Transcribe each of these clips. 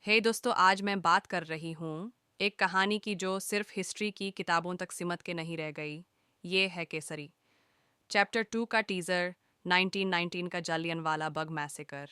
हे दोस्तों, आज मैं बात कर रही हूँ एक कहानी की जो सिर्फ हिस्ट्री की किताबों तक सिमट के नहीं रह गई। ये है केसरी। चैप्टर 2 का टीजर। 1919 का जालियनवाला बग मैसेकर।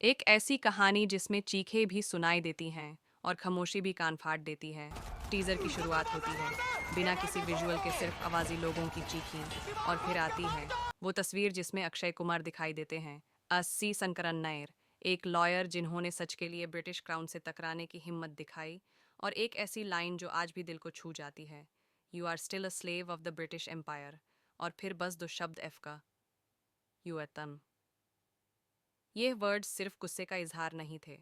एक ऐसी कहानी जिसमें चीखें भी सुनाई देती हैं और खामोशी भी कान फाड़ देती है। टीजर की शुरुआत होती है बिना किसी विजुअल के, सिर्फ आवाजी लोगों की चीखें, और फिर आती है वो तस्वीर जिसमें अक्षय कुमार दिखाई देते हैं। अस्सी संकरन नायर, एक लॉयर जिन्होंने सच के लिए ब्रिटिश क्राउन से टकराने की हिम्मत दिखाई, और एक ऐसी लाइन जो आज भी दिल को छू जाती है, you are still a slave of the British Empire. और फिर बस दो शब्द एफ का, यू एतम। ये वर्ड्स सिर्फ गुस्से का इजहार नहीं थे,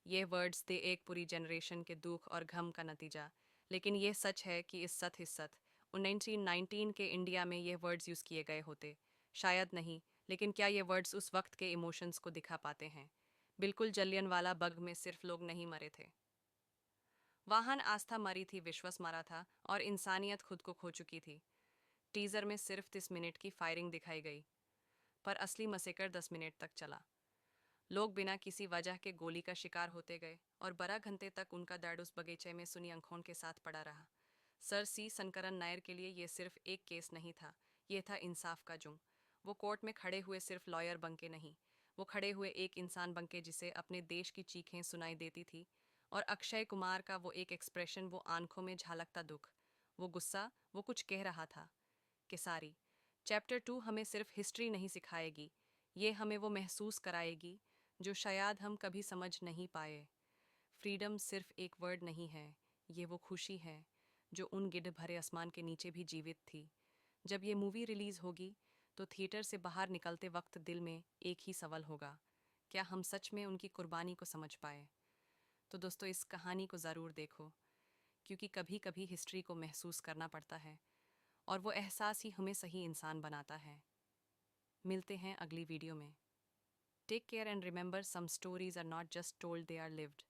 ये वर्ड्स थे एक पूरी जनरेशन के दुख और गम का नतीजा। लेकिन ये सच है कि इस सत 1919 के इंडिया में ये वर्ड्स यूज़ किए गए होते, शायद नहीं, लेकिन क्या ये वर्ड्स उस वक्त के इमोशंस को दिखा पाते हैं? बिल्कुल, जलियनवाला बग में सिर्फ लोग नहीं मरे थे, वाहन आस्था मरी थी, विश्वास मरा था, और इंसानियत खुद को खो चुकी थी। टीजर में सिर्फ 30 मिनट की फायरिंग दिखाई गई, पर असली मसेकर 10 मिनट तक चला। लोग बिना किसी वजह के गोली का शिकार होते गए, और 12 घंटे तक उनका दर्द उस बगीचे में सुनी आंखों के साथ पड़ा रहा। सर सी शंकरन नायर के लिए ये सिर्फ एक केस नहीं था, ये था इंसाफ का जुर्म। वो कोर्ट में खड़े हुए सिर्फ लॉयर बन के नहीं, वो खड़े हुए एक इंसान बन के जिसे अपने देश की चीखें सुनाई देती थी। और अक्षय कुमार का वो एक एक्सप्रेशन, वो आंखों में झलकता दुख, वो गुस्सा, वो कुछ कह रहा था। केसारी चैप्टर 2 हमें सिर्फ हिस्ट्री नहीं सिखाएगी, ये हमें वो महसूस कराएगी जो शायद हम कभी समझ नहीं पाए। फ्रीडम सिर्फ एक वर्ड नहीं है, ये वो खुशी है जो उन गिद्ध भरे आसमान के नीचे भी जीवित थी। जब ये मूवी रिलीज होगी तो थिएटर से बाहर निकलते वक्त दिल में एक ही सवाल होगा, क्या हम सच में उनकी कुर्बानी को समझ पाए? तो दोस्तों, इस कहानी को ज़रूर देखो, क्योंकि कभी कभी हिस्ट्री को महसूस करना पड़ता है, और वो एहसास ही हमें सही इंसान बनाता है। मिलते हैं अगली वीडियो में। Take care and remember, some stories are not just told, they are lived.